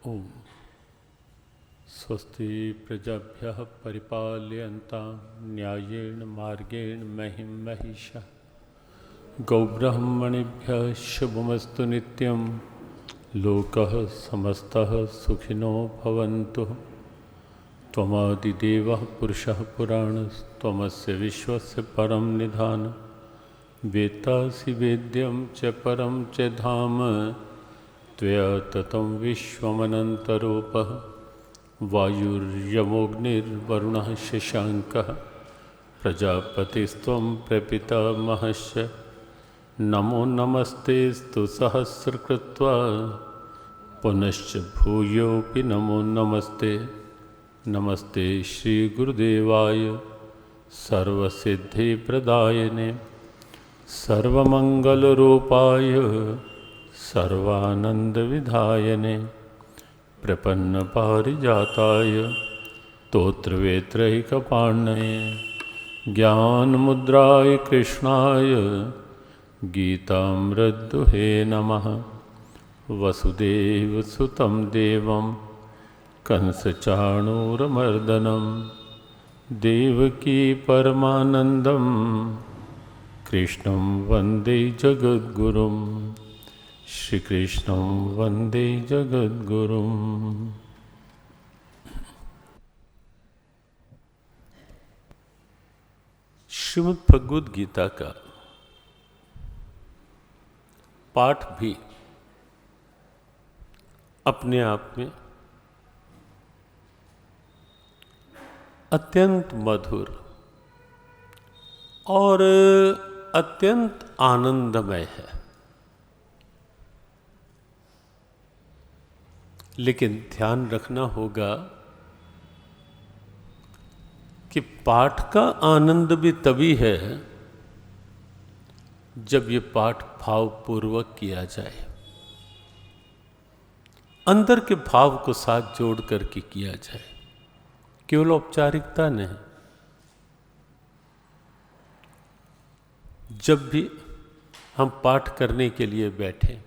ओम स्वस्ति प्रजाभ्यः परिपालयन्तां न्यायेन मार्गेण महिं महिषः गौब्राह्मणेभ्यः शुभमस्तु नित्यं लोकः समस्तः सुखिनो भवन्तु। त्वमादिदेवः पुरुषः पुराणस्त्वमस्य विश्वस्य परं निधानं वेत्तासि वेद्यं च परं च धाम त्वया ततं विश्वमनन्तरूपः वायुर्यमोऽग्निर्वरुणः शशाङ्कः प्रजापतिस्त्वं प्रपितामहश्च नमो नमस्तेऽस्तु सहस्रकृत्वा पुनश्च भूयोऽपि नमो नमस्ते। नमस्ते श्रीगुरुदेवाय सर्वसिद्धिप्रदायिने सर्वमङ्गलरूपाय सर्वानन्दविधायने प्रपन्नपारिजाताय स्तोत्रवेत्रैकपाणये ज्ञानमुद्राय कृष्णाय गीतामृतदुहे नमः। वसुदेवसुतं देवं कंसचाणूरमर्दनं देवकी परमानन्दं कृष्णं वन्दे जगद्गुरुं श्रीकृष्णं वन्दे जगद्गुरुम्। श्रीमद् भगवद गीता का पाठ भी अपने आप में अत्यंत मधुर और अत्यंत आनंदमय है, लेकिन ध्यान रखना होगा कि पाठ का आनंद भी तभी है जब ये पाठ भावपूर्वक किया जाए, अंदर के भाव को साथ जोड़ करके किया जाए, केवल औपचारिकता नहीं। जब भी हम पाठ करने के लिए बैठे,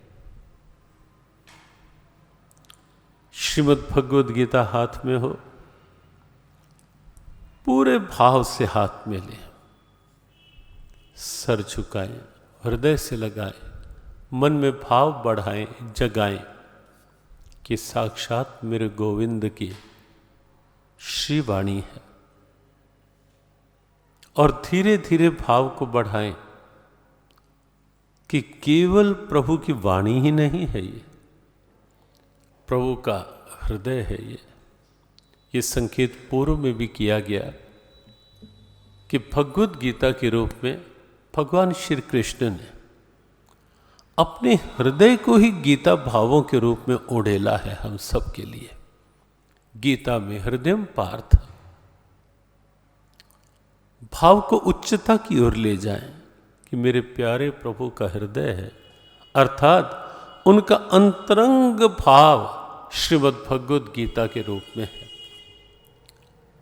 श्रीमद् भगवद गीता हाथ में हो, पूरे भाव से हाथ में लें, सर झुकाएं, हृदय से लगाएं, मन में भाव बढ़ाएं, जगाएं कि साक्षात मेरे गोविंद की श्री वाणी है, और धीरे धीरे भाव को बढ़ाएं कि केवल प्रभु की वाणी ही नहीं है, ये प्रभु का हृदय है। ये संकेत पूर्व में भी किया गया कि भगवद गीता के रूप में भगवान श्री कृष्ण ने अपने हृदय को ही गीता भावों के रूप में उड़ेला है हम सब के लिए। गीता में हृदयम पार्थ, भाव को उच्चता की ओर ले जाएं कि मेरे प्यारे प्रभु का हृदय है, अर्थात उनका अंतरंग भाव श्रीमद् भगवद गीता के रूप में है।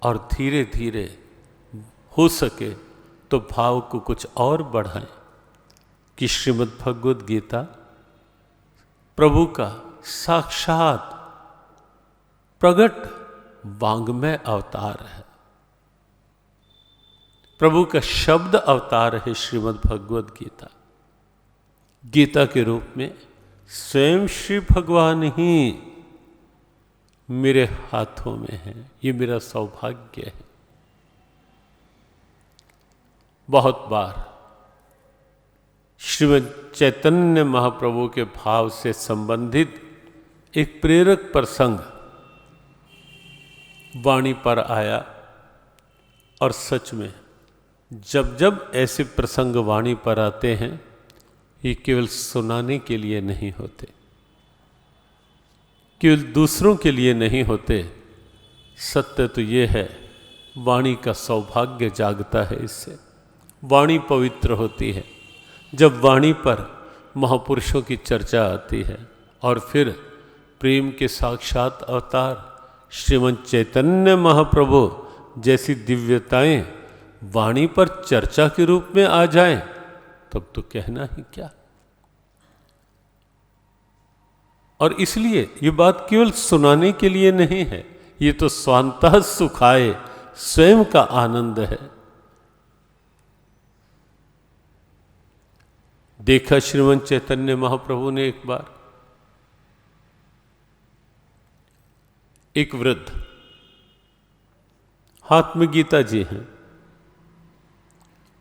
और धीरे धीरे हो सके तो भाव को कुछ और बढ़ाएं कि श्रीमद् भगवद गीता प्रभु का साक्षात प्रगट वांग्मय अवतार है, प्रभु का शब्द अवतार है। श्रीमद् भगवद गीता गीता के रूप में स्वयं श्री भगवान ही मेरे हाथों में है। ये मेरा सौभाग्य है। बहुत बार श्रीमद् चैतन्य महाप्रभु के भाव से संबंधित एक प्रेरक प्रसंग वाणी पर आया, और सच में जब जब ऐसे प्रसंग वाणी पर आते हैं, ये केवल सुनाने के लिए नहीं होते, केवल दूसरों के लिए नहीं होते। सत्य तो ये है, वाणी का सौभाग्य जागता है इससे, वाणी पवित्र होती है। जब वाणी पर महापुरुषों की चर्चा आती है, और फिर प्रेम के साक्षात अवतार श्रीमद् चैतन्य महाप्रभु जैसी दिव्यताएं वाणी पर चर्चा के रूप में आ जाएं, तब तो कहना ही क्या। और इसलिए ये बात केवल सुनाने के लिए नहीं है, ये तो स्वांतः सुखाए स्वयं का आनंद है। देखा श्रीमन चैतन्य महाप्रभु ने एक बार एक वृद्ध, हाथ में गीता जी हैं,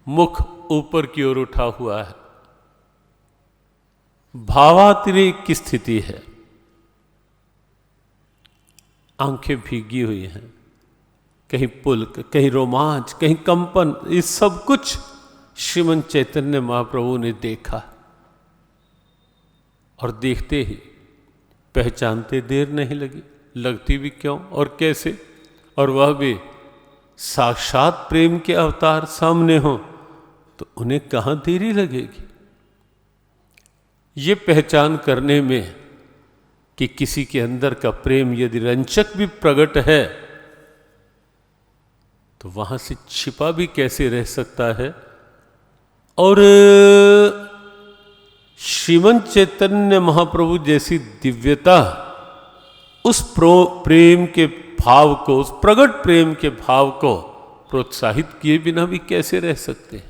मुख ऊपर की ओर उठा हुआ है, भावातिरेक की स्थिति है, आंखें भीगी हुई हैं, कहीं पुलक, कहीं रोमांच, कहीं कंपन, ये सब कुछ श्रीमन चैतन्य महाप्रभु ने देखा और देखते ही पहचानते देर नहीं लगी, लगती भी क्यों और कैसे, और वह भी साक्षात प्रेम के अवतार सामने हो तो उन्हें कहां देरी लगेगी। ये पहचान करने में कि किसी के अंदर का प्रेम यदि रंचक भी प्रकट है तो वहां से छिपा भी कैसे रह सकता है। और श्रीमन चैतन्य महाप्रभु जैसी दिव्यता उस प्रेम के भाव को, उस प्रकट प्रेम के भाव को प्रोत्साहित किए बिना भी कैसे रह सकते हैं।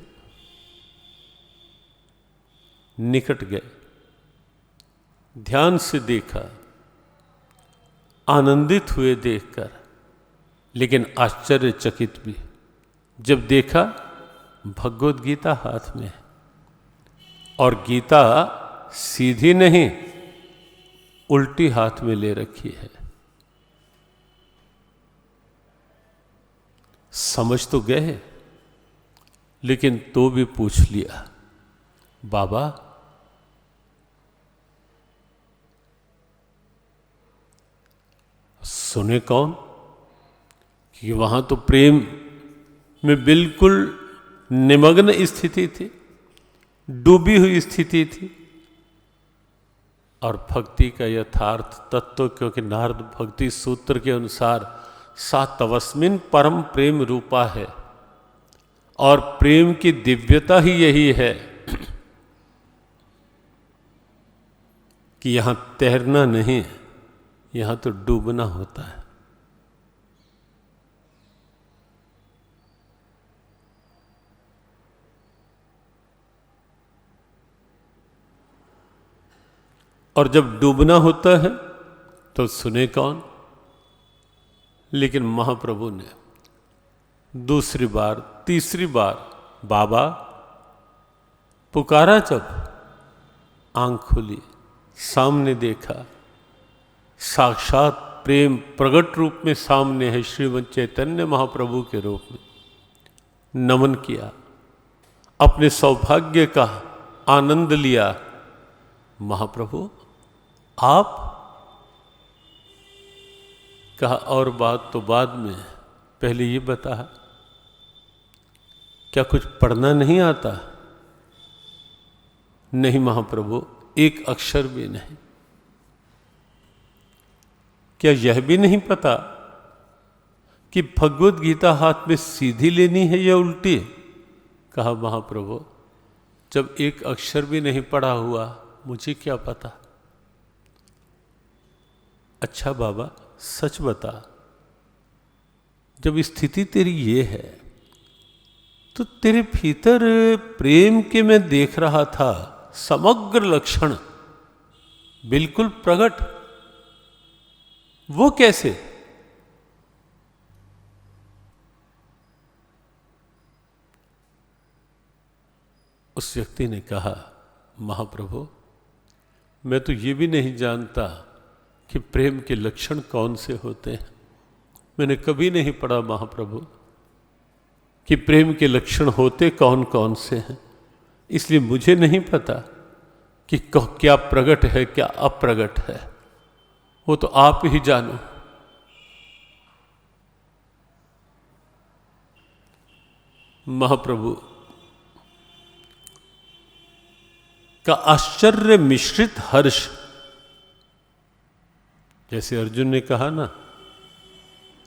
निकट गए, ध्यान से देखा, आनंदित हुए देखकर, लेकिन आश्चर्यचकित भी जब देखा भगवद गीता हाथ में है और गीता सीधी नहीं उल्टी हाथ में ले रखी है। समझ तो गए, लेकिन तो भी पूछ लिया, बाबा सुने कौन? कि वहां तो प्रेम में बिल्कुल निमग्न स्थिति थी, डूबी हुई स्थिति थी, और भक्ति का यथार्थ तत्व, क्योंकि नारद भक्ति सूत्र के अनुसार सा तवस्मिन परम प्रेम रूपा है, और प्रेम की दिव्यता ही यही है कि यहां तैरना नहीं, यहां तो डूबना होता है। और जब डूबना होता है तो सुने कौन? लेकिन महाप्रभु ने दूसरी बार, तीसरी बार बाबा पुकारा, जब आंख खुली, सामने देखा, साक्षात प्रेम प्रकट रूप में सामने है, श्रीमन चैतन्य महाप्रभु के रूप में। नमन किया, अपने सौभाग्य का आनंद लिया। महाप्रभु आप? कहा और बात तो बाद में, पहले ये बता, क्या कुछ पढ़ना नहीं आता? नहीं महाप्रभु, एक अक्षर भी नहीं। क्या यह भी नहीं पता कि भगवद गीता हाथ में सीधी लेनी है या उल्टी? कहा महाप्रभु, जब एक अक्षर भी नहीं पढ़ा हुआ मुझे क्या पता। अच्छा बाबा सच बता, जब स्थिति तेरी ये है तो तेरे भीतर प्रेम के मैं देख रहा था समग्र लक्षण बिल्कुल प्रकट, वो कैसे? उस व्यक्ति ने कहा, महाप्रभु मैं तो ये भी नहीं जानता कि प्रेम के लक्षण कौन से होते हैं। मैंने कभी नहीं पढ़ा महाप्रभु कि प्रेम के लक्षण होते कौन कौन से हैं, इसलिए मुझे नहीं पता कि क्या प्रकट है क्या अप्रगट है, वो तो आप ही जानो। महाप्रभु का आश्चर्य मिश्रित हर्ष, जैसे अर्जुन ने कहा ना,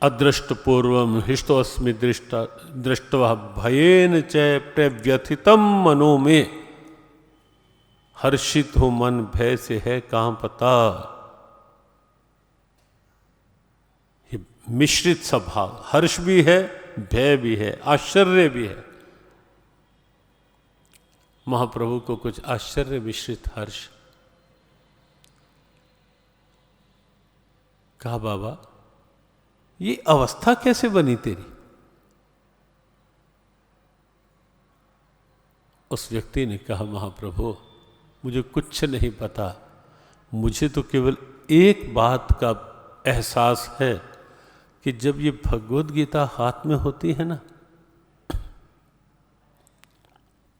अदृष्ट पूर्वम हृष्टोस्मि दृष्टवा भयेन च प्रव्यथितम मनो में, हर्षित हो मन भय से है कहां पता। मिश्रित स्वभाव, हर्ष भी है, भय भी है, आश्चर्य भी है। महाप्रभु को कुछ आश्चर्य मिश्रित हर्ष। कहा बाबा ये अवस्था कैसे बनी तेरी? उस व्यक्ति ने कहा महाप्रभु मुझे कुछ नहीं पता, मुझे तो केवल एक बात का एहसास है कि जब ये भगवद गीता हाथ में होती है ना,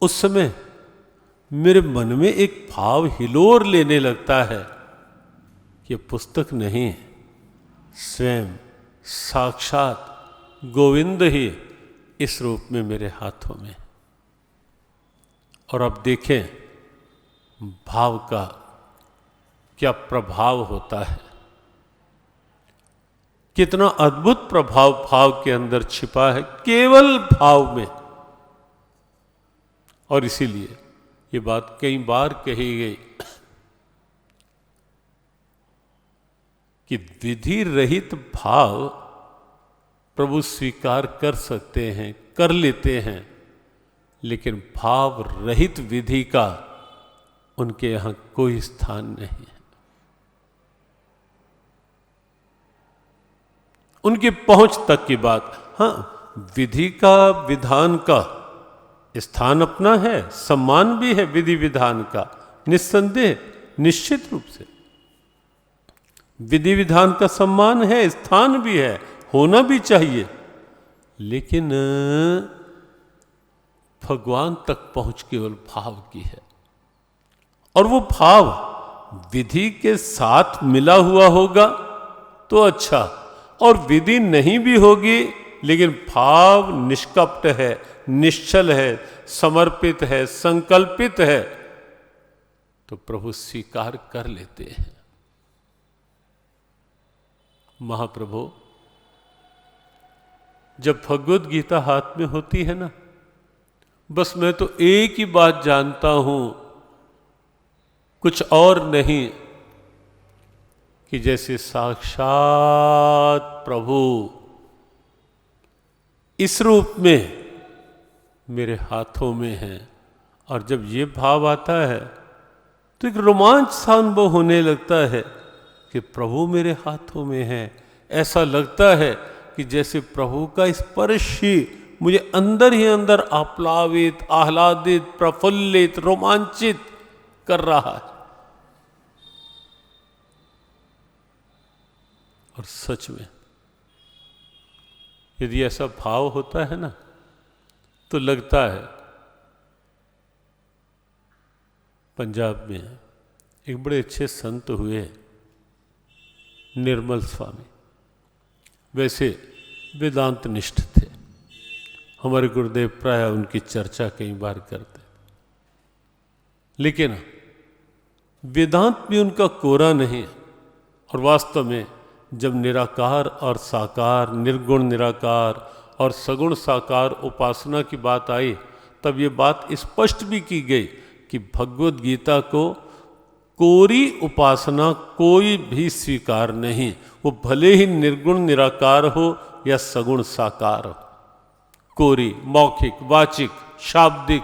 उस समय मेरे मन में एक भाव हिलोर लेने लगता है कि पुस्तक नहीं, स्वयं साक्षात गोविंद ही इस रूप में मेरे हाथों में। और अब देखें भाव का क्या प्रभाव होता है, कितना अद्भुत प्रभाव भाव के अंदर छिपा है, केवल भाव में। और इसीलिए ये बात कई बार कही गई कि विधि रहित भाव प्रभु स्वीकार कर सकते हैं, कर लेते हैं, लेकिन भाव रहित विधि का उनके यहां कोई स्थान नहीं है। उनकी पहुंच तक की बात। हां, विधि का, विधान का स्थान अपना है, सम्मान भी है विधि विधान का, निस्संदेह, निश्चित रूप से विधि विधान का सम्मान है, स्थान भी है, होना भी चाहिए। लेकिन भगवान तक पहुंच केवल भाव की है, और वो भाव विधि के साथ मिला हुआ होगा तो अच्छा, और विधि नहीं भी होगी लेकिन भाव निष्कपट है, निश्चल है, समर्पित है, संकल्पित है, तो प्रभु स्वीकार कर लेते हैं। महाप्रभु जब भगवद गीता हाथ में होती है ना, बस मैं तो एक ही बात जानता हूं, कुछ और नहीं, कि जैसे साक्षात प्रभु इस रूप में मेरे हाथों में है। और जब ये भाव आता है तो एक रोमांच सा अनुभव होने लगता है कि प्रभु मेरे हाथों में है। ऐसा लगता है कि जैसे प्रभु का स्पर्श ही मुझे अंदर ही अंदर आप्लावित, आह्लादित, प्रफुल्लित, रोमांचित कर रहा है। और सच में यदि ऐसा भाव होता है ना, तो लगता है पंजाब में एक बड़े अच्छे संत हुए निर्मल स्वामी, वैसे वेदांत निष्ठ थे। हमारे गुरुदेव प्राय उनकी चर्चा कई बार करते, लेकिन वेदांत भी उनका कोरा नहीं है। और वास्तव में जब निराकार और साकार, निर्गुण निराकार और सगुण साकार उपासना की बात आई, तब ये बात स्पष्ट भी की गई कि भगवद गीता को कोरी उपासना कोई भी स्वीकार नहीं, वो भले ही निर्गुण निराकार हो या सगुण साकार हो। कोरी, मौखिक, वाचिक, शाब्दिक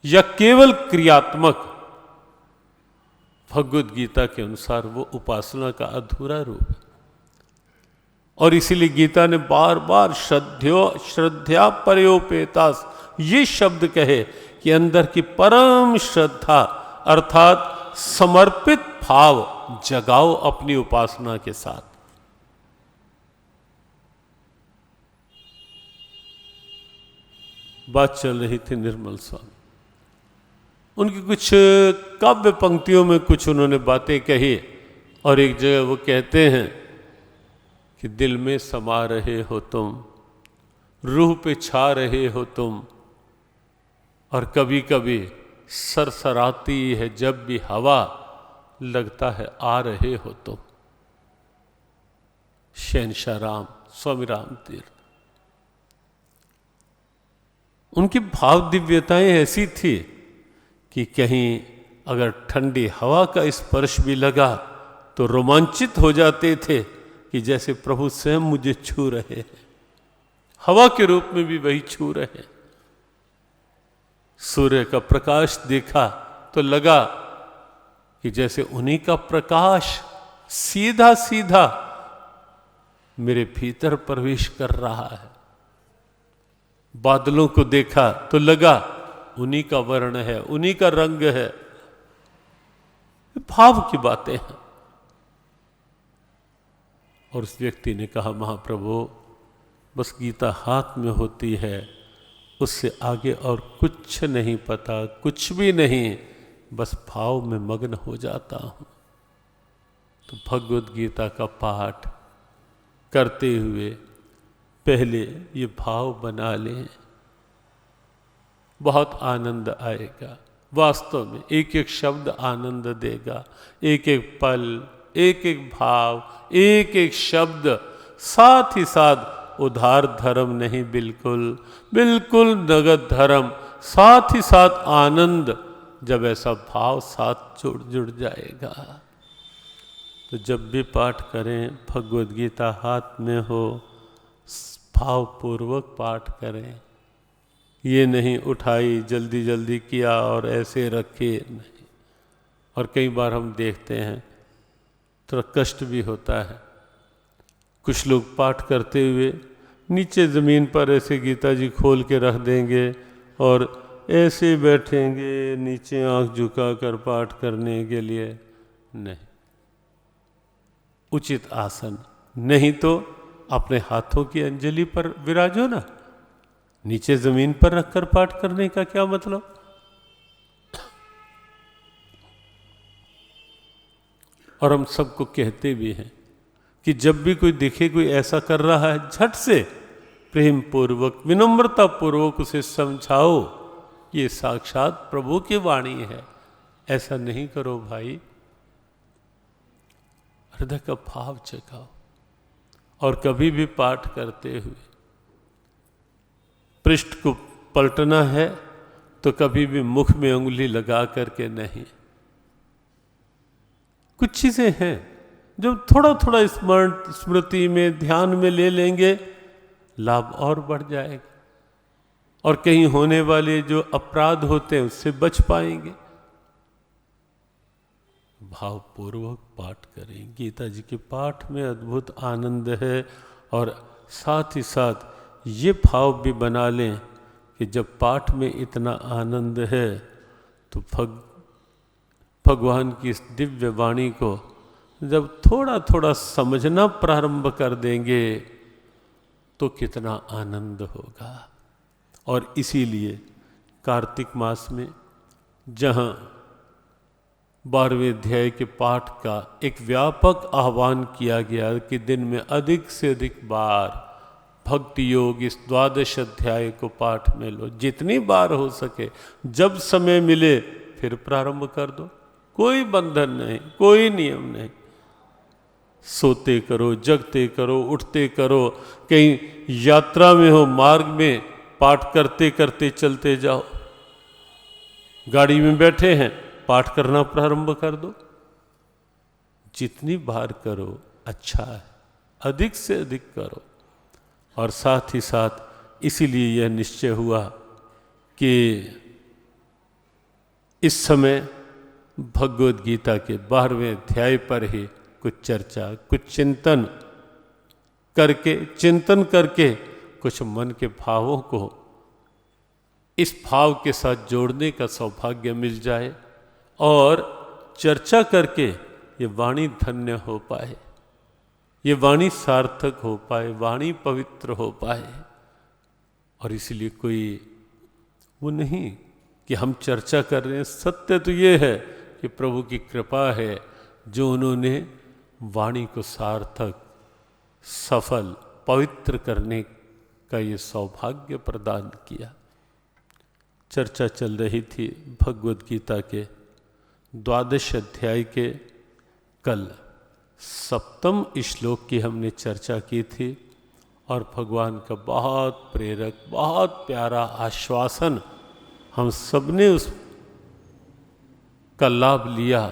या केवल क्रियात्मक, भगवद गीता के अनुसार वो उपासना का अधूरा रूप है। और इसीलिए गीता ने बार बार श्रद्धा परयोपेतास ये शब्द कहे कि अंदर की परम श्रद्धा अर्थात समर्पित भाव जगाओ अपनी उपासना के साथ। बात चल रही थी निर्मल स्वामी, उनकी कुछ काव्य पंक्तियों में कुछ उन्होंने बातें कही, और एक जगह वो कहते हैं कि दिल में समा रहे हो तुम, रूह पे छा रहे हो तुम, और कभी कभी सरसराती है जब भी हवा, लगता है आ रहे हो तुम। शहंशाह राम, स्वामी राम तीर्थ, उनकी भाव दिव्यताएं ऐसी थी कि कहीं अगर ठंडी हवा का स्पर्श भी लगा तो रोमांचित हो जाते थे कि जैसे प्रभु स्वयं मुझे छू रहे हैं, हवा के रूप में भी वही छू रहे हैं। सूर्य का प्रकाश देखा तो लगा कि जैसे उन्हीं का प्रकाश सीधा सीधा मेरे भीतर प्रवेश कर रहा है। बादलों को देखा तो लगा उन्हीं का वर्ण है, उन्हीं का रंग है। भाव की बातें हैं। और उस व्यक्ति ने कहा, महाप्रभु बस गीता हाथ में होती है, उससे आगे और कुछ नहीं पता, कुछ भी नहीं, बस भाव में मग्न हो जाता हूं। तो भगवद गीता का पाठ करते हुए पहले ये भाव बना लें, बहुत आनंद आएगा। वास्तव में एक एक शब्द आनंद देगा, एक एक पल, एक एक भाव, एक एक शब्द। साथ ही साथ उधार धर्म नहीं, बिल्कुल बिल्कुल नगद धर्म, साथ ही साथ आनंद। जब ऐसा भाव साथ जुड़ जाएगा तो जब भी पाठ करें, भगवद गीता हाथ में हो, भाव पूर्वक पाठ करें। ये नहीं उठाई जल्दी जल्दी किया और ऐसे रखे, नहीं। और कई बार हम देखते हैं थोड़ा कष्ट भी होता है, कुछ लोग पाठ करते हुए नीचे ज़मीन पर ऐसे गीता जी खोल के रख देंगे और ऐसे बैठेंगे नीचे आंख झुका कर पाठ करने के लिए। नहीं, उचित आसन, नहीं तो अपने हाथों की अंजलि पर विराजो ना। नीचे जमीन पर रखकर पाठ करने का क्या मतलब? और हम सबको कहते भी हैं कि जब भी कोई दिखे कोई ऐसा कर रहा है, झट से प्रेम पूर्वक विनम्रता पूर्वक उसे समझाओ, ये साक्षात प्रभु की वाणी है, ऐसा नहीं करो भाई। हृदय का भाव जगाओ। और कभी भी पाठ करते हुए पृष्ठ को पलटना है तो कभी भी मुख में उंगली लगा करके नहीं। कुछ चीजें हैं जो थोड़ा थोड़ा स्मृति में ध्यान में ले लेंगे, लाभ और बढ़ जाएगा और कहीं होने वाले जो अपराध होते हैं उससे बच पाएंगे। भावपूर्वक पाठ करें। गीता जी के पाठ में अद्भुत आनंद है। और साथ ही साथ ये भाव भी बना लें कि जब पाठ में इतना आनंद है तो भगवान की इस दिव्य वाणी को जब थोड़ा थोड़ा समझना प्रारंभ कर देंगे तो कितना आनंद होगा। और इसीलिए कार्तिक मास में जहाँ 12वें अध्याय के पाठ का एक व्यापक आह्वान किया गया कि दिन में अधिक से अधिक बार भक्ति योग इस 12 अध्याय को पाठ में लो, जितनी बार हो सके, जब समय मिले फिर प्रारंभ कर दो। कोई बंधन नहीं, कोई नियम नहीं। सोते करो, जगते करो, उठते करो, कहीं यात्रा में हो, मार्ग में पाठ करते करते चलते जाओ, गाड़ी में बैठे हैं पाठ करना प्रारंभ कर दो। जितनी बार करो अच्छा है, अधिक से अधिक करो। और साथ ही साथ इसीलिए यह निश्चय हुआ कि इस समय भगवद गीता के 12वें अध्याय पर ही कुछ चर्चा, कुछ चिंतन करके कुछ मन के भावों को इस भाव के साथ जोड़ने का सौभाग्य मिल जाए और चर्चा करके ये वाणी धन्य हो पाए, ये वाणी सार्थक हो पाए, वाणी पवित्र हो पाए। और इसलिए कोई वो नहीं कि हम चर्चा कर रहे हैं। सत्य तो ये है कि प्रभु की कृपा है जो उन्होंने वाणी को सार्थक, सफल, पवित्र करने का ये सौभाग्य प्रदान किया। चर्चा चल रही थी भगवद गीता के 12 अध्याय के। कल 7वें श्लोक की हमने चर्चा की थी और भगवान का बहुत प्रेरक, बहुत प्यारा आश्वासन हम सबने उस का लाभ लिया।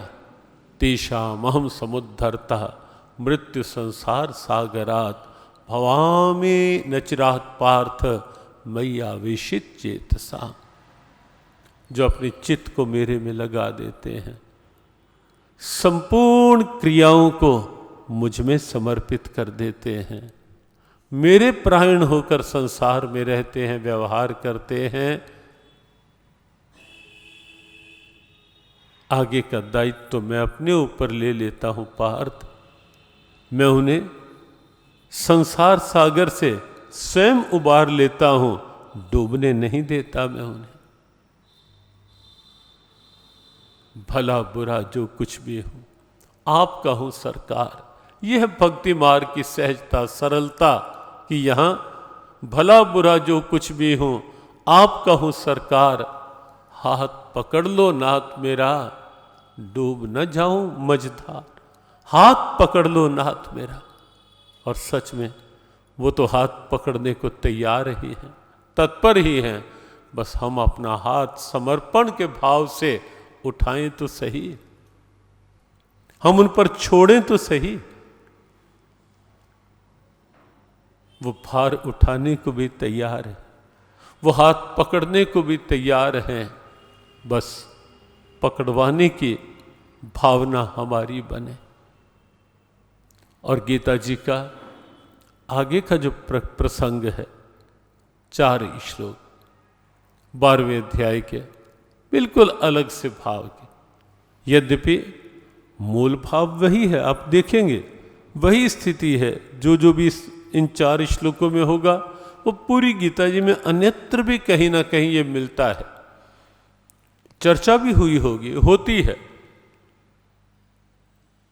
तेषाम अहम समुद्धरता मृत्यु संसार सागरात भवामी नचिरात पार्थ मई आवेशित चेतसा। जो अपने चित्त को मेरे में लगा देते हैं, संपूर्ण क्रियाओं को मुझ में समर्पित कर देते हैं, मेरे प्राण होकर संसार में रहते हैं, व्यवहार करते हैं, आगे का दायित्व तो मैं अपने ऊपर ले लेता हूं पार्थ। मैं उन्हें संसार सागर से स्वयं उबार लेता हूं, डूबने नहीं देता मैं उन्हें। भला बुरा जो कुछ भी हूं आपका हूं सरकार। यह है भक्ति मार्ग की सहजता, सरलता कि यहां भला बुरा जो कुछ भी हूं आपका हूं सरकार। हाथ पकड़ लो नाथ मेरा, डूब न जाऊं मझधार। हाथ पकड़ लो नाथ मेरा। और सच में वो तो हाथ पकड़ने को तैयार ही हैं, तत्पर ही हैं। बस हम अपना हाथ समर्पण के भाव से उठाएं तो सही, हम उन पर छोड़ें तो सही। वो भार उठाने को भी तैयार है, वो हाथ पकड़ने को भी तैयार हैं। बस पकड़वाने की भावना हमारी बने। और गीता जी का आगे का जो प्रसंग है, 4 श्लोक 12वें अध्याय के बिल्कुल अलग से भाव के। यद्यपि मूल भाव वही है, आप देखेंगे वही स्थिति है। जो भी इन 4 श्लोकों में होगा वो पूरी गीता जी में अन्यत्र भी कहीं ना कहीं ये मिलता है। चर्चा भी हुई होगी, होती है।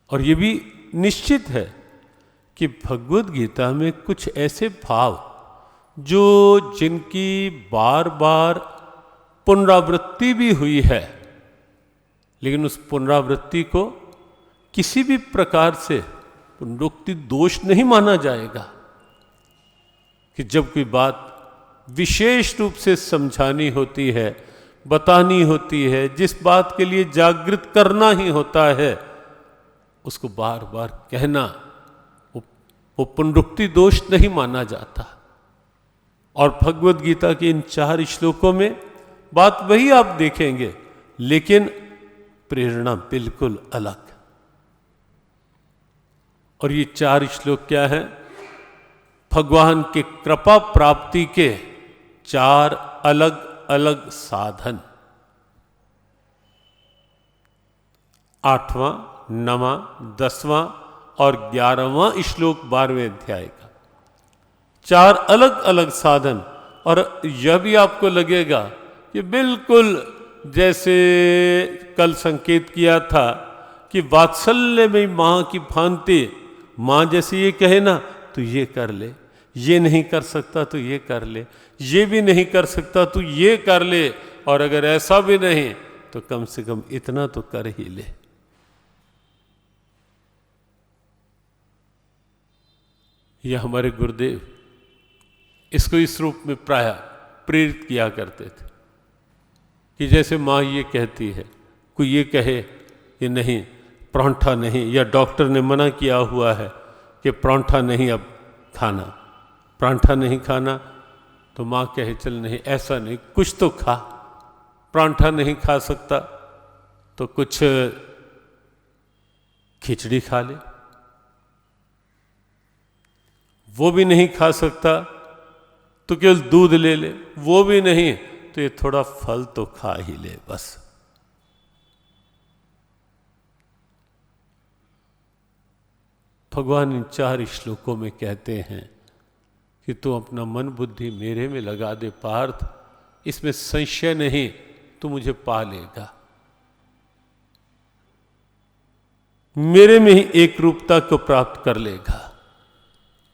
और ये भी निश्चित है कि भगवद गीता में कुछ ऐसे भाव जो जिनकी बार बार पुनरावृत्ति भी हुई है, लेकिन उस पुनरावृत्ति को किसी भी प्रकार से पुनरुक्ति दोष नहीं माना जाएगा। कि जब कोई बात विशेष रूप से समझानी होती है, बतानी होती है, जिस बात के लिए जागृत करना ही होता है, उसको बार बार कहना वो पुनरुक्ति दोष नहीं माना जाता। और भगवद गीता के इन 4 श्लोकों में बात वही आप देखेंगे, लेकिन प्रेरणा बिल्कुल अलग। और ये 4 श्लोक क्या है? भगवान के कृपा प्राप्ति के 4 अलग अलग साधन। 8वां, 9वां, 10वां और 11वां श्लोक 12वें अध्याय का 4 अलग अलग साधन। और यह भी आपको लगेगा कि बिल्कुल जैसे कल संकेत किया था कि वात्सल्य में मां की भांति, मां जैसे ये कहे ना तो ये कर ले, ये नहीं कर सकता तो ये कर ले, ये भी नहीं कर सकता तो ये कर ले, और अगर ऐसा भी नहीं तो कम से कम इतना तो कर ही ले। यह हमारे गुरुदेव इसको इस रूप में प्राय प्रेरित किया करते थे कि जैसे माँ ये कहती है, कोई ये कहे कि नहीं परांठा नहीं, या डॉक्टर ने मना किया हुआ है कि परांठा नहीं अब खाना, परांठा नहीं खाना, तो माँ कहे चल नहीं ऐसा नहीं, कुछ तो खा। परांठा नहीं खा सकता तो कुछ खिचड़ी खा ले, वो भी नहीं खा सकता तो केवल दूध ले ले, वो भी नहीं तो ये थोड़ा फल तो खा ही ले बस। भगवान इन 4 श्लोकों में कहते हैं कि तू अपना मन बुद्धि मेरे में लगा दे पार्थ, इसमें संशय नहीं तू मुझे पा लेगा, मेरे में ही एक रूपता को प्राप्त कर लेगा,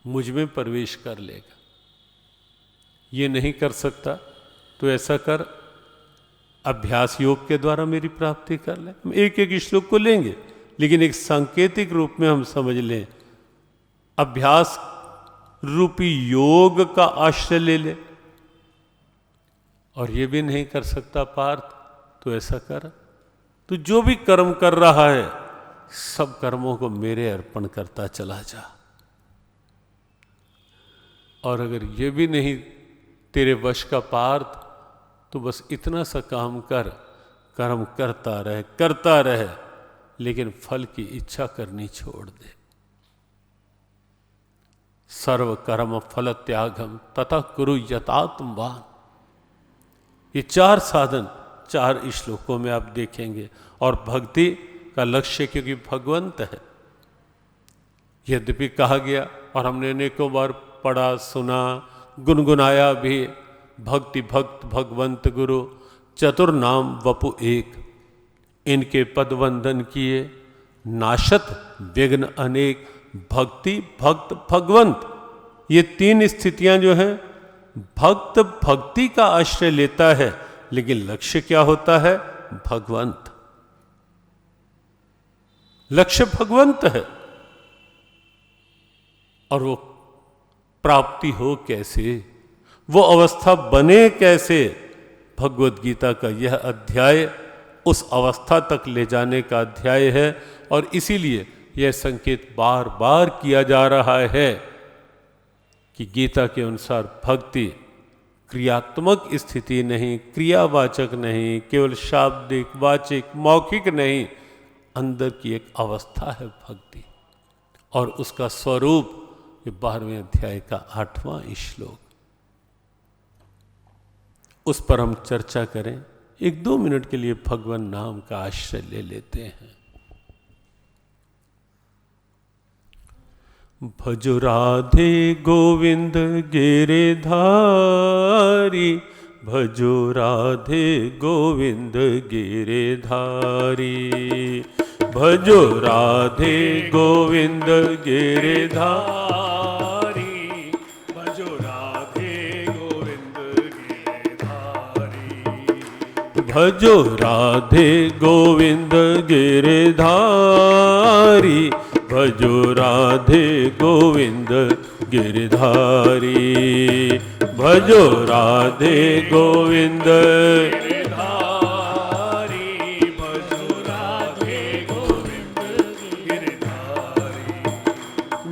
मुझ में प्रवेश कर लेगा। ये नहीं कर सकता तो ऐसा कर, अभ्यास योग के द्वारा मेरी प्राप्ति कर ले। हम एक एक श्लोक को लेंगे, लेकिन एक सांकेतिक रूप में हम समझ लें, अभ्यास रूपी योग का आश्रय ले ले। और ये भी नहीं कर सकता पार्थ तो ऐसा कर, तो जो भी कर्म कर रहा है सब कर्मों को मेरे अर्पण करता चला जा। और अगर ये भी नहीं तेरे वश का पार्थ, तो बस इतना सा काम कर, कर्म करता रहे, लेकिन फल की इच्छा करनी छोड़ दे। सर्व कर्म फल त्यागम तथा कुरु यतात्मवान, ये 4 साधन 4 श्लोकों में आप देखेंगे। और भक्ति का लक्ष्य क्योंकि भगवंत है, यद्यपि कहा गया और हमने अनेकों बार पढ़ा, सुना, गुनगुनाया भी, भक्ति भक्त भगवंत गुरु चतुर्नाम वपु एक, इनके पद वंदन किए नाशत विघ्न अनेक। भक्ति भक्त भगवंत, ये 3 स्थितियां जो हैं, भक्त भक्ति का आश्रय लेता है, लेकिन लक्ष्य क्या होता है? भगवंत। लक्ष्य भगवंत है। और वो प्राप्ति हो कैसे, वो अवस्था बने कैसे? भगवत गीता का यह अध्याय उस अवस्था तक ले जाने का अध्याय है। और इसीलिए यह संकेत बार बार किया जा रहा है कि गीता के अनुसार भक्ति क्रियात्मक स्थिति नहीं, क्रियावाचक नहीं, केवल शाब्दिक वाचिक मौखिक नहीं, अंदर की एक अवस्था है भक्ति। और उसका स्वरूप ये 12वें अध्याय का 8वां श्लोक, उस पर हम चर्चा करें। 1-2 मिनट के लिए भगवान नाम का आश्रय ले लेते हैं। भजो राधे गोविंद गिरिधारी, भजो राधे गोविंद गिरिधारी, भजो राधे गोविंद गिरिधारी, भजो राधे गोविंद गिरिधारी, भजो राधे गोविंद गिरिधारी, भजो राधे गोविंद गिरिधारी, भजो राधे गोविंद गिरिधारी, भजो राधे गोविंद गिरिधारी,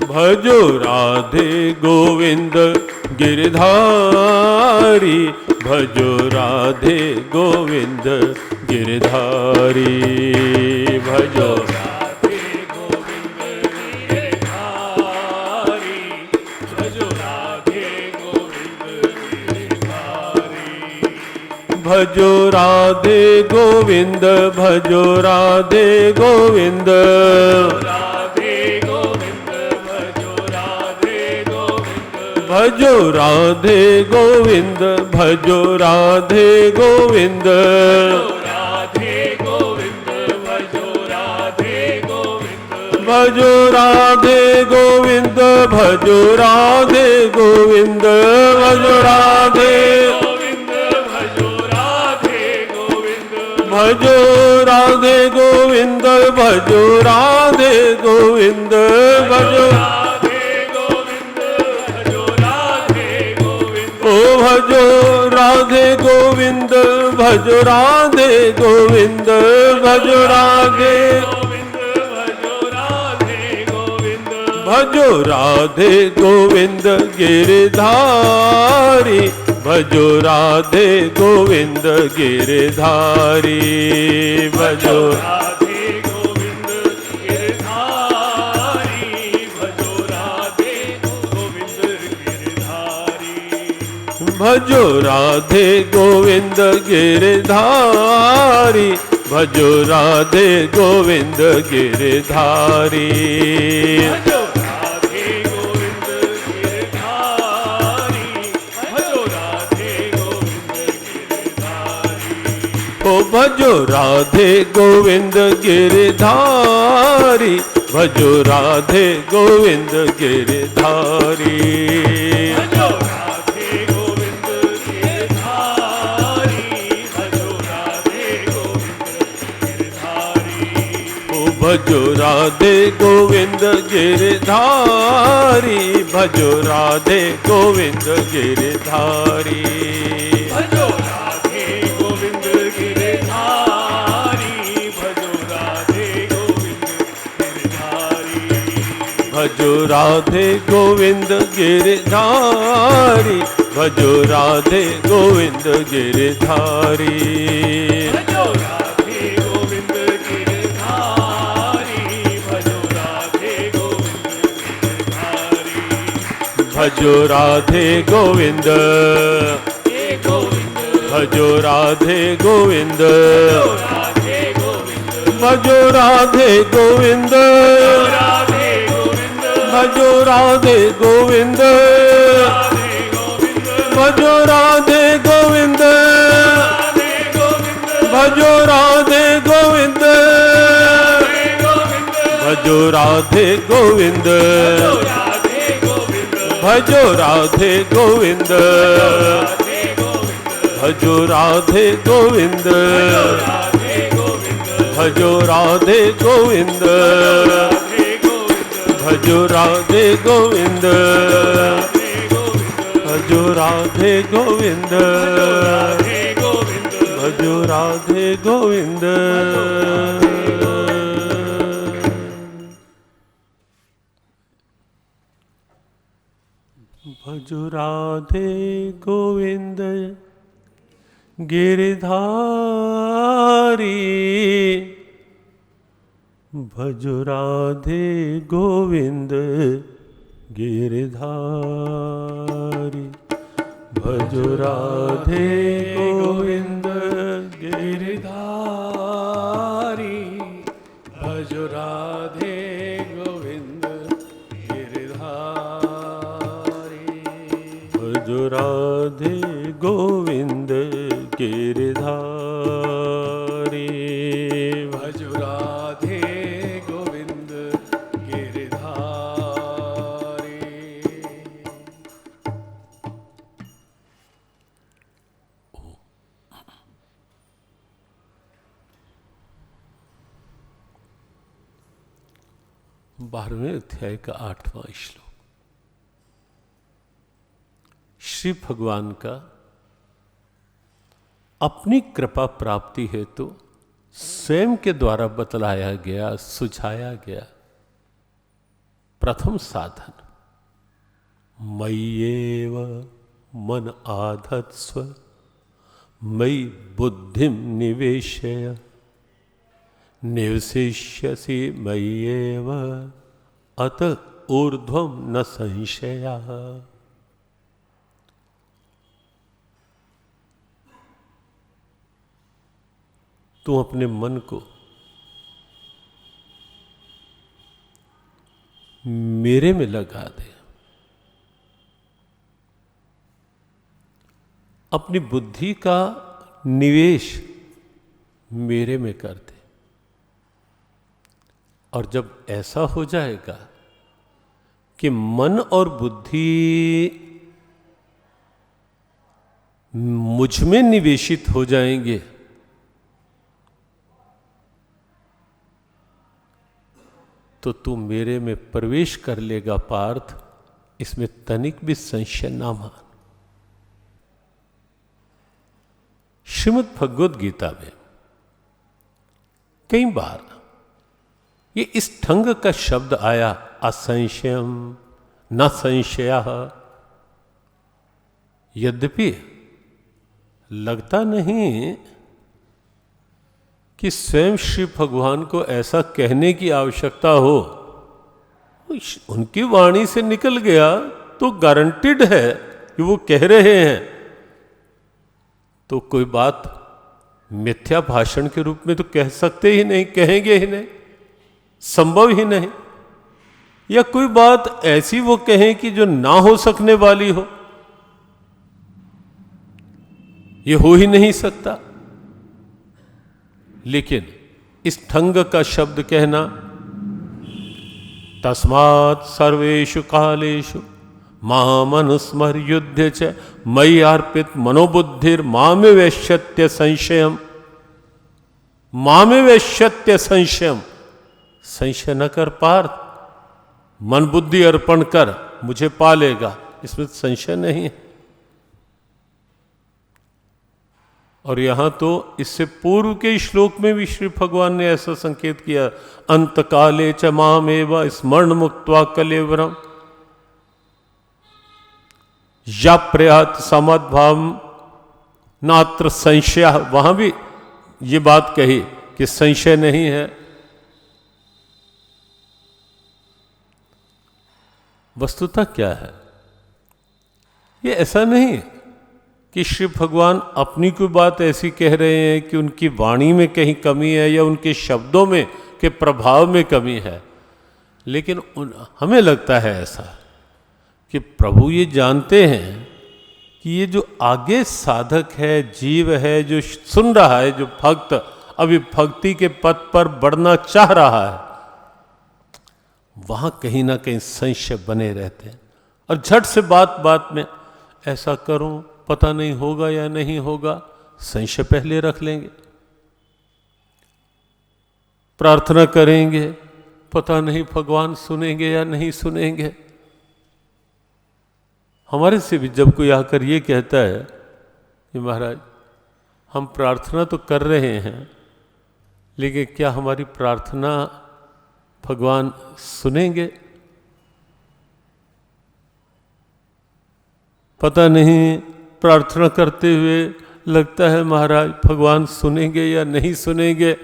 भजो राधे गोविंद गिरिधारी, भजो राधे गोविंद गिरिधारी, भजो भजो राधे गोविंद, भजो राधे गोविंद, राधे गोविंद, भजो राधे गोविंद, भजो राधे गोविंद, भजो राधे गोविंद, राधे गोविंद, भजो राधे गोविंद, भजो राधे गोविंद, भजो राधे गोविंद, भजो राधे भजो राधे गोविंद, भजो राधे गोविंद, भजो राधे गोविंद, भजो राधे गोविंद, ओ भजो राधे गोविंद, भजो राधे गोविंद, भजो राधे गोविंद, भजो राधे गोविंद, भजो राधे गोविंद गिरिधारी, भजो राधे गोविंद गिरिधारी, भजो राधे गोविंद गिरिधारी, भजो राधे गोविंद गिरिधारी, भजो राधे गोविंद गिरिधारी, भजो राधे गोविंद गिरिधारी, भजो राधे गोविंद गिरिधारी, भजो राधे गोविंद गिरिधारी, भजो राधे गोविंद गिरिधारी, भजो राधे गोविंद गिरिधारी, ओ भजो राधे गोविंद गिरिधारी, भजो राधे गोविंद गिरिधारी, भजो भजो राधे गोविंद गिरधारी, भजो राधे गोविंद गिरधारी। भजो राधे गोविंद गिरधारी, भजो राधे गोविंद गिरधारी। भजो राधे गोविंद, भजो राधे गोविंद, भजो राधे गोविंद, भजो राधे गोविंद, भजो राधे गोविंद, भजो राधे गोविंद, भजो राधे गोविंद, भजो राधे गोविंद, भजो राधे गोविंद, भजो राधे गोविंद, भजो राधे गोविंद, भजो राधे गोविंद, भजो राधे गोविंद। भजो राधे गोविंद गिरधारी, भजो राधे गोविंद गिरधारी, भजो राधे गोविंद गिरधारी, भजो राधे गोविंद गिरधारी, भजो राधे गोविंद गिरधारी, भजो राधे गोविंद गिरधारी। बारहवें अध्याय का 8वां श्लोक। श्री भगवान का अपनी कृपा प्राप्ति हेतु स्वयं के द्वारा बतलाया गया, सुझाया गया प्रथम साधन, मय्येव मन आधत्स्व, मयि बुद्धिम निवेशय, निवसिष्यसि मय्येव अत ऊर्ध्वं न संशयः। तू अपने मन को मेरे में लगा दे, अपनी बुद्धि का निवेश मेरे में कर दे। और जब ऐसा हो जाएगा कि मन और बुद्धि मुझ में निवेशित हो जाएंगे, तो तू मेरे में प्रवेश कर लेगा पार्थ, इसमें तनिक भी संशय ना मान। श्रीमद् भगवद गीता में कई बार ये इस ढंग का शब्द आया, असंशयम न संशयः। यद्यपि लगता नहीं कि स्वयं श्री भगवान को ऐसा कहने की आवश्यकता हो, उनकी वाणी से निकल गया तो गारंटीड है कि वो कह रहे हैं, तो कोई बात मिथ्या भाषण के रूप में तो कह सकते ही नहीं, कहेंगे ही नहीं, संभव ही नहीं। या कोई बात ऐसी वो कहें कि जो ना हो सकने वाली हो, ये हो ही नहीं सकता। लेकिन इस ढंग का शब्द कहना, तस्मात् सर्वेषु कालेषु मामनुस्मर युध्य च मयि अर्पित मनोबुद्धिर मामेवैश्यत्य संशयम, मामेवैश्यत्य संशयम। संशय न कर पार्थ, मन बुद्धि अर्पण कर, मुझे पालेगा, इसमें संशय नहीं है। और यहां तो इससे पूर्व के श्लोक में भी श्री भगवान ने ऐसा संकेत किया, अंत काले च मामेव स्मरण मुक्त्वा कलेवरम या प्रयात समद्भाव नात्र संशय। वहां भी ये बात कही कि संशय नहीं है। वस्तुतः क्या है, ये ऐसा नहीं कि श्री भगवान अपनी कोई बात ऐसी कह रहे हैं कि उनकी वाणी में कहीं कमी है या उनके शब्दों में के प्रभाव में कमी है, लेकिन हमें लगता है ऐसा कि प्रभु ये जानते हैं कि ये जो आगे साधक है, जीव है, जो सुन रहा है, जो भक्त अभी भक्ति के पथ पर बढ़ना चाह रहा है, वहां कहीं ना कहीं संशय बने रहते हैं। और झट से बात बात में ऐसा करूं, पता नहीं होगा या नहीं होगा, संशय पहले रख लेंगे। प्रार्थना करेंगे, पता नहीं भगवान सुनेंगे या नहीं सुनेंगे। हमारे से भी जब कोई आकर ये कहता है कि महाराज हम प्रार्थना तो कर रहे हैं, लेकिन क्या हमारी प्रार्थना भगवान सुनेंगे? पता नहीं, प्रार्थना करते हुए लगता है महाराज भगवान सुनेंगे या नहीं सुनेंगे।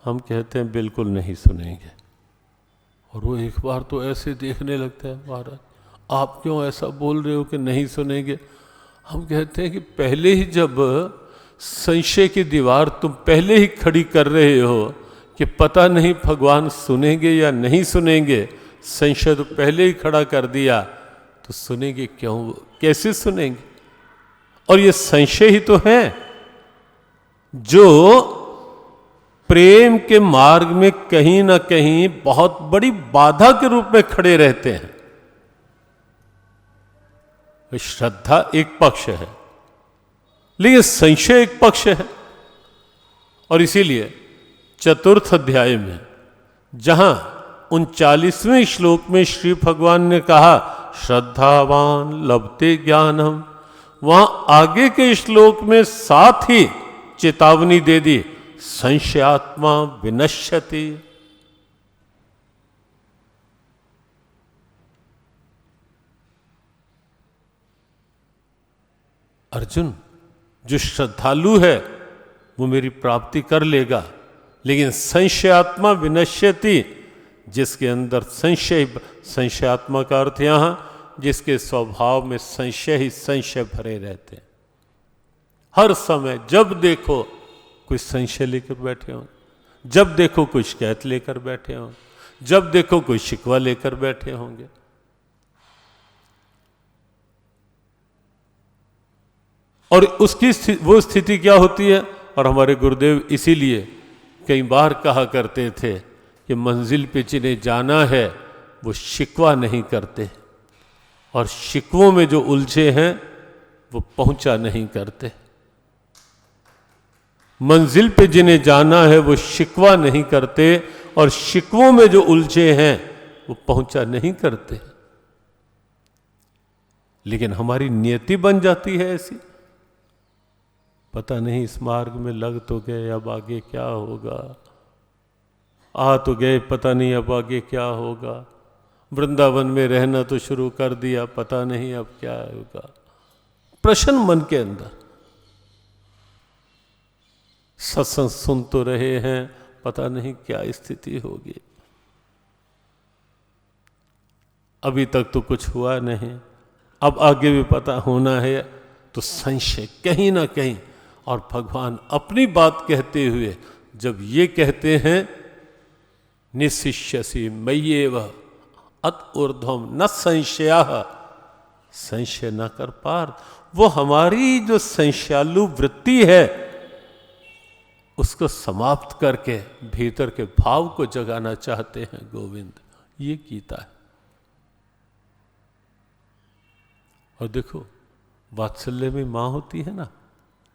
हम कहते हैं बिल्कुल नहीं सुनेंगे। और वो एक बार तो ऐसे देखने लगता है, महाराज आप क्यों ऐसा बोल रहे हो कि नहीं सुनेंगे? हम कहते हैं कि पहले ही जब संशय की दीवार तुम पहले ही खड़ी कर रहे हो कि पता नहीं भगवान सुनेंगे या नहीं सुनेंगे, संशय तो पहले ही खड़ा कर दिया, तो सुनेंगे क्यों? कैसे सुनेंगे? और ये संशय ही तो है जो प्रेम के मार्ग में कहीं ना कहीं बहुत बड़ी बाधा के रूप में खड़े रहते हैं। श्रद्धा एक पक्ष है, लेकिन संशय एक पक्ष है। और इसीलिए चतुर्थ अध्याय में जहां 39वें श्लोक में श्री भगवान ने कहा श्रद्धावान लभते ज्ञानम, वहां आगे के श्लोक में साथ ही चेतावनी दे दी, संशयात्मा विनश्यति। अर्जुन, जो श्रद्धालु है वो मेरी प्राप्ति कर लेगा, लेकिन संशयात्मा विनश्यति, जिसके अंदर संशय, संशयात्मा का अर्थ यहां जिसके स्वभाव में संशय ही संशय भरे रहते हैं। हर समय जब देखो कोई संशय लेकर बैठे हो, जब देखो कोई शिकायत लेकर बैठे हो, जब देखो कोई शिकवा लेकर बैठे होंगे। और उसकी वो स्थिति क्या होती है? और हमारे गुरुदेव इसीलिए कई बार कहा करते थे कि मंजिल पे जिन्हें जाना है वो शिकवा नहीं करते, और शिकवों में जो उलझे हैं वो पहुंचा नहीं करते। मंजिल पे जिन्हें जाना है वो शिकवा नहीं करते, और शिकवों में जो उलझे हैं वो पहुंचा नहीं करते। लेकिन हमारी नियति बन जाती है ऐसी, पता नहीं इस मार्ग में लग तो गए, अब आगे क्या होगा, आ तो गए, पता नहीं अब आगे क्या होगा, वृंदावन में रहना तो शुरू कर दिया, पता नहीं अब क्या होगा। प्रश्न मन के अंदर, सत्संग सुन तो रहे हैं, पता नहीं क्या स्थिति होगी, अभी तक तो कुछ हुआ नहीं, अब आगे भी पता होना है, तो संशय कहीं ना कहीं। और भगवान अपनी बात कहते हुए जब ये कहते हैं निशिष्यसि मय्येव अत ऊर्ध्वम न संशयः, संशय न कर पार, वो हमारी जो संशयालु वृत्ति है उसको समाप्त करके भीतर के भाव को जगाना चाहते हैं गोविंद। ये गीता है। और देखो वात्सल्य में मां होती है ना,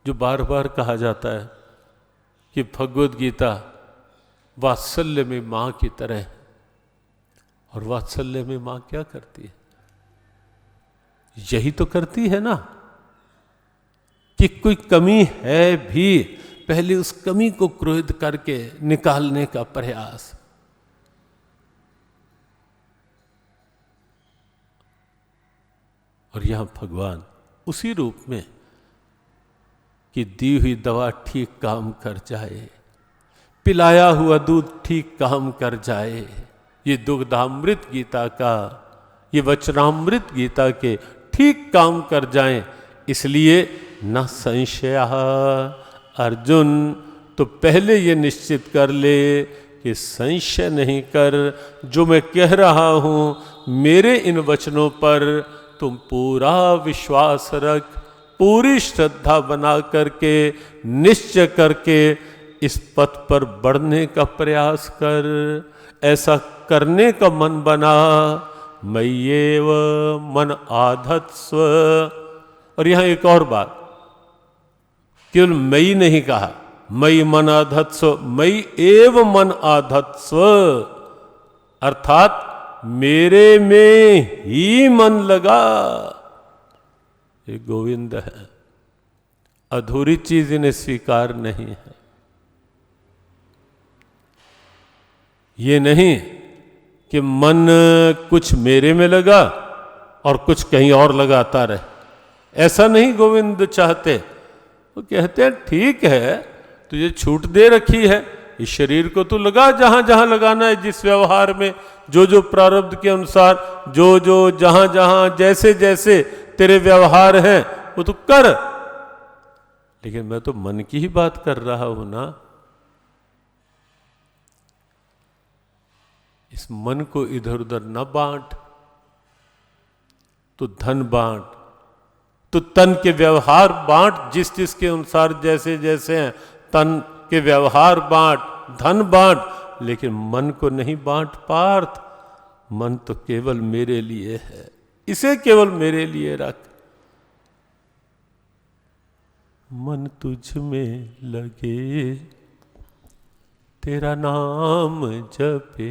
जो बार बार कहा जाता है कि भगवद गीता वात्सल्य में मां की तरह है। और वात्सल्य में मां क्या करती है? यही तो करती है ना कि कोई कमी है भी, पहले उस कमी को क्रोध करके निकालने का प्रयास। और यहां भगवान उसी रूप में कि दी हुई दवा ठीक काम कर जाए, पिलाया हुआ दूध ठीक काम कर जाए, ये दुग्धामृत गीता का, ये वचनामृत गीता के ठीक काम कर जाएं, इसलिए न संशय। अर्जुन तो पहले ये निश्चित कर ले कि संशय नहीं कर, जो मैं कह रहा हूं मेरे इन वचनों पर तुम पूरा विश्वास रख, पूरी श्रद्धा बना करके, निश्चय करके इस पथ पर बढ़ने का प्रयास कर। ऐसा करने का मन बना। मय्येव मन आधत्स्व। और यहां एक और बात, केवल मई नहीं कहा, मई मन आधत्स्व, मई एव मन आधत्स्व, अर्थात मेरे में ही मन लगा। ये गोविंद है, अधूरी चीज इन्हें स्वीकार नहीं है। ये नहीं कि मन कुछ मेरे में लगा और कुछ कहीं और लगाता रहे, ऐसा नहीं गोविंद चाहते। वो कहते हैं ठीक है, तुझे छूट दे रखी है, इस शरीर को तू लगा जहां जहां लगाना है, जिस व्यवहार में जो जो प्रारब्ध के अनुसार, जो जो जहां जहां जैसे जैसे तेरे व्यवहार हैं वो तू कर। लेकिन मैं तो मन की ही बात कर रहा हूं ना। इस मन को इधर उधर न बांट, तो धन बांट, तो तन के व्यवहार बांट, जिस जिस के अनुसार जैसे जैसे हैं, तन के व्यवहार बांट, धन बांट, लेकिन मन को नहीं बांट पार्थ। मन तो केवल मेरे लिए है, इसे केवल मेरे लिए रख। मन तुझ में लगे तेरा नाम जपे,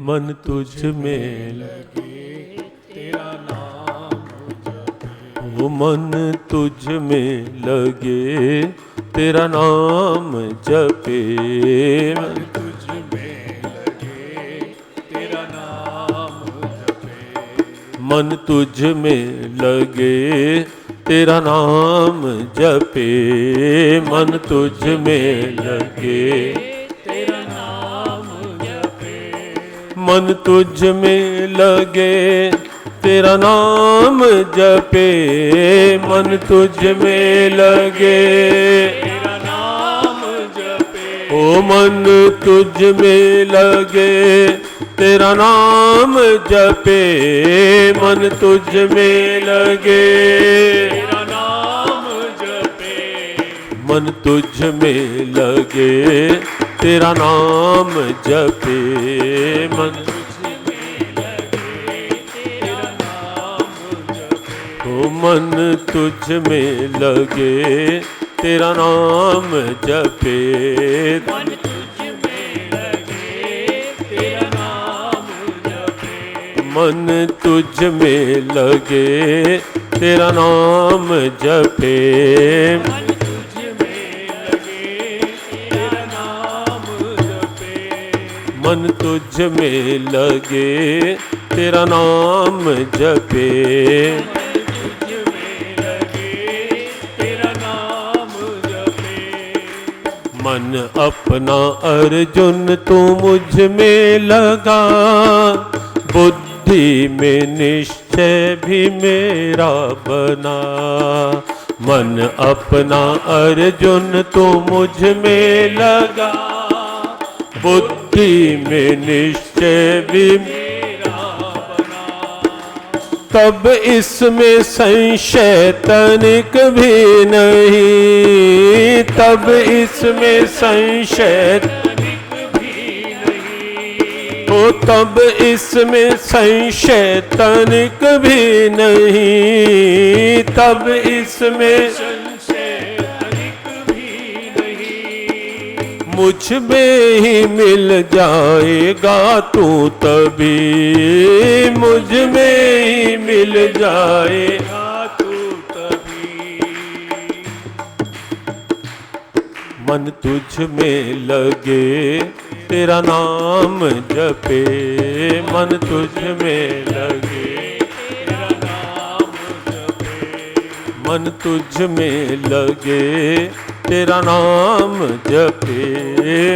मन तुझ में लगे तेरा नाम जपे, वो मन तुझ में लगे तेरा नाम जपे, मन तुझ में लगे तेरा नाम जपे, मन तुझ में लगे तेरा नाम जपे, मन तुझ में लगे तेरा नाम जपे, मन तुझ में लगे तेरा नाम जपे, मन तुझ में लगे तेरा नाम जपे, ओ मन तुझ में लगे तेरा नाम जपे, मन तुझ में लगे तेरा नाम जपे, मन तुझ में लगे तेरा नाम जपे, मन ओ मन तुझ में लगे तेरा नाम जपे, मन तुझ में लगे तेरा नाम जपे, मन तुझ में लगे तेरा नाम जपे, मन तुझ में लगे तेरा नाम जपे, मन तुझ में लगे तेरा नाम जपे, तुझ में लगे तेरा नाम जपे, मन अपना अर्जुन तू मुझ में लगा, बुद्धि में निश्चय भी मेरा बना, मन अपना अर्जुन तू मुझ में लगा, बुद्धि में निश्चय भी मेरा बना, तब इसमें संशय तनिक भी नहीं, तब इसमें संशय तनिक भी नहीं, हो, तब इसमें संशय तनिक भी नहीं, तब इसमें संशय तनिक भी नहीं, मुझ में ही मिल जाएगा तू तभी, मुझ में ही मिल जाएगा तू तभी, मन तुझ में लगे तेरा नाम जपे, मन तुझ में लगे तेरा नाम जपे, मन तुझ में लगे तेरा नाम जपे,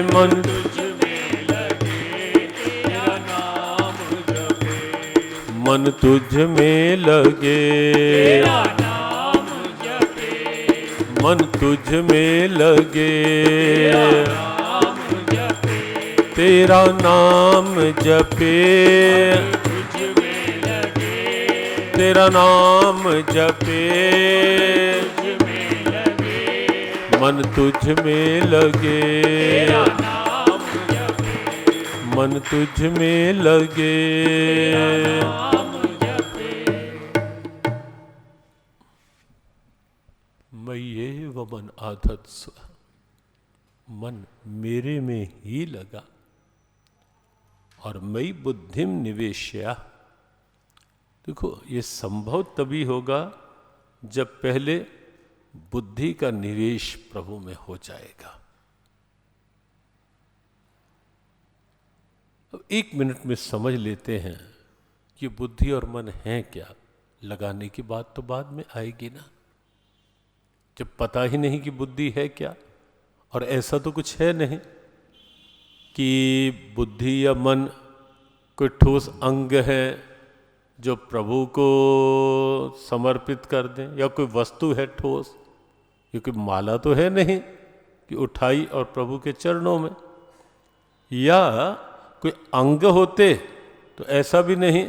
मन तुझ में लगे तेरा नाम जपे, मन तुझ में लगे तेरा नाम जपे, मन तुझ में लगे नाम जपे, तेरा नाम जपे, तुझ में लगे तेरा नाम जपे, तुझ में लगे मन तुझ में लगे तेरा नाम जपे, मन तुझ में लगे। नाम जपे, मय्येव मन आधत्स्व, मन मेरे में ही लगा और मयि बुद्धिम निवेश्या। देखो ये संभव तभी होगा जब पहले बुद्धि का निवेश प्रभु में हो जाएगा। अब 1 मिनट में समझ लेते हैं कि बुद्धि और मन है क्या। लगाने की बात तो बाद में आएगी ना, जब पता ही नहीं कि बुद्धि है क्या। और ऐसा तो कुछ है नहीं कि बुद्धि या मन कोई ठोस अंग है जो प्रभु को समर्पित कर दें, या कोई वस्तु है ठोस। ये कोई माला तो है नहीं कि उठाई और प्रभु के चरणों में, या कोई अंग होते तो ऐसा भी नहीं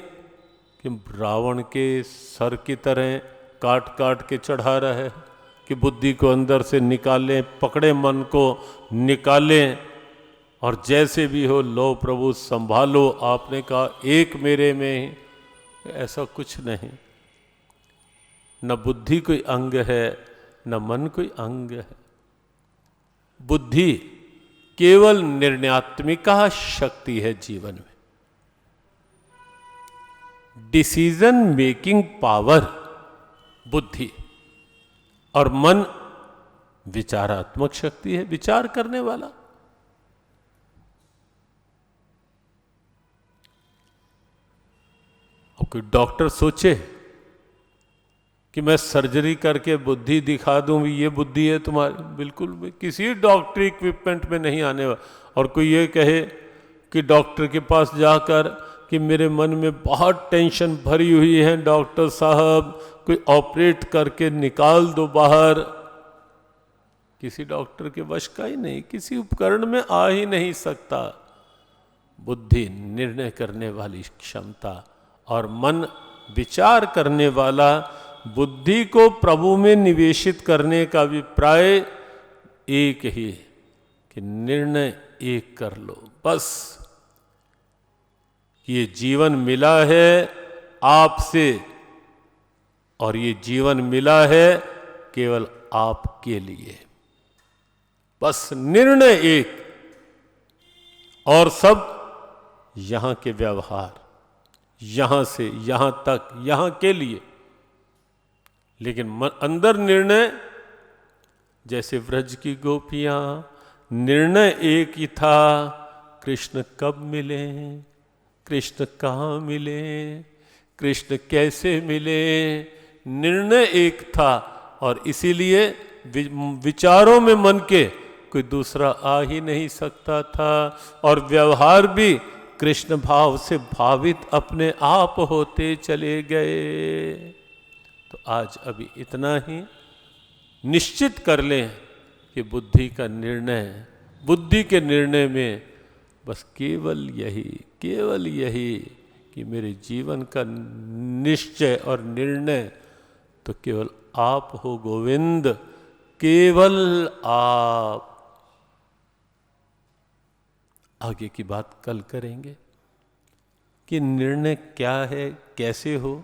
कि रावण के सर की तरह काट काट के चढ़ा रहे, कि बुद्धि को अंदर से निकालें, पकड़े मन को निकालें और जैसे भी हो लो प्रभु संभालो, आपने कहा एक मेरे में ही। ऐसा कुछ नहीं। न बुद्धि कोई अंग है, न मन कोई अंग है। बुद्धि केवल निर्णयात्मिका शक्ति है जीवन में, डिसीजन मेकिंग पावर बुद्धि, और मन विचारात्मक शक्ति है, विचार करने वाला। और कोई डॉक्टर सोचे कि मैं सर्जरी करके बुद्धि दिखा दूं, भी ये बुद्धि है तुम्हारी, बिल्कुल भी किसी डॉक्टरी इक्विपमेंट में नहीं आने वाला। और कोई ये कहे कि डॉक्टर के पास जाकर कि मेरे मन में बहुत टेंशन भरी हुई है, डॉक्टर साहब कोई ऑपरेट करके निकाल दो बाहर, किसी डॉक्टर के वश का ही नहीं, किसी उपकरण में आ ही नहीं सकता। बुद्धि निर्णय करने वाली क्षमता और मन विचार करने वाला। बुद्धि को प्रभु में निवेशित करने का अभिप्राय एक ही कि निर्णय एक कर लो बस। ये जीवन मिला है आपसे और ये जीवन मिला है केवल आपके लिए, बस निर्णय एक। और सब यहां के व्यवहार, यहां से यहां तक, यहां के लिए। लेकिन अंदर निर्णय, जैसे व्रज की गोपियां, निर्णय एक ही था, कृष्ण कब मिले, कृष्ण कहाँ मिले, कृष्ण कैसे मिले। निर्णय एक था और इसीलिए विचारों में मन के कोई दूसरा आ ही नहीं सकता था। और व्यवहार भी कृष्ण भाव से भावित अपने आप होते चले गए। तो आज अभी इतना ही निश्चित कर लें कि बुद्धि का निर्णय, बुद्धि के निर्णय में बस केवल यही कि मेरे जीवन का निश्चय और निर्णय तो केवल आप हो गोविंद, केवल आप। आगे की बात कल करेंगे कि निर्णय क्या है, कैसे हो,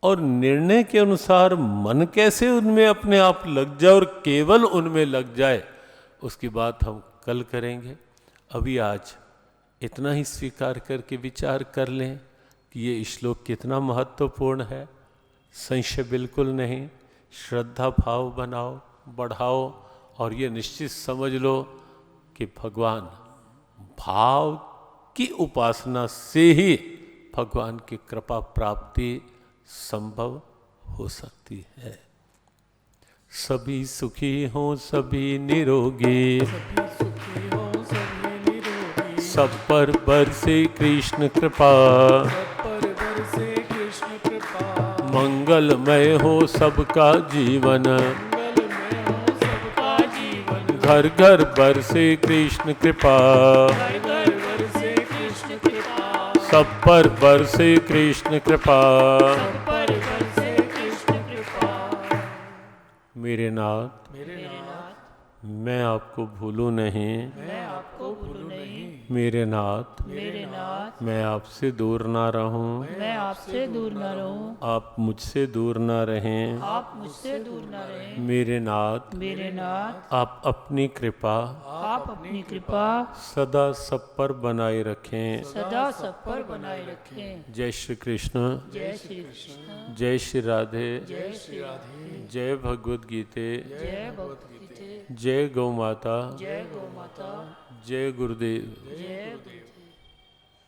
और निर्णय के अनुसार मन कैसे उनमें अपने आप लग जाए और केवल उनमें लग जाए, उसकी बात हम कल करेंगे। अभी आज इतना ही स्वीकार करके विचार कर लें कि ये श्लोक कितना महत्वपूर्ण है। संशय बिल्कुल नहीं, श्रद्धा भाव बनाओ, बढ़ाओ और ये निश्चित समझ लो कि भगवान भाव की उपासना से ही भगवान की कृपा प्राप्ति संभव हो सकती है। सभी सुखी हों सभी निरोगी, सुखी हो सभी निरोगी, सब पर बरसे कृष्ण कृपा, सब पर बरसे कृष्ण कृपा, मंगलमय हो सबका जीवन, मंगलमय हो सबका जीवन, घर घर बरसे कृष्ण कृपा, घर घर बरसे कृष्ण कृपा, सब पर बरसे कृष्ण कृपा। सब पर बरसे कृष्ण कृपा। मेरे नाथ मेरे नाथ, मैं आपको भूलूं नहीं, मैं आपको भूलूं नहीं, मेरे नाथ मेरे नाथ, मैं आपसे दूर ना रहूं, मैं आपसे दूर न रहूं, आप मुझसे दूर ना रहें। आप मुझसे दूर न रहें, मेरे नाथ मेरे नाथ, आप अपनी कृपा आप अपनी कृपा सदा सब पर बनाए रखें। सदा सब पर बनाए रखें। जय श्री कृष्ण, जय श्री कृष्ण, जय श्री राधे, जय श्री राधे, जय भगवद गीते, जय भगवत गीते, जय गौ माता, जय गौ माता, जय गुरुदेव। जय गुरुदेव।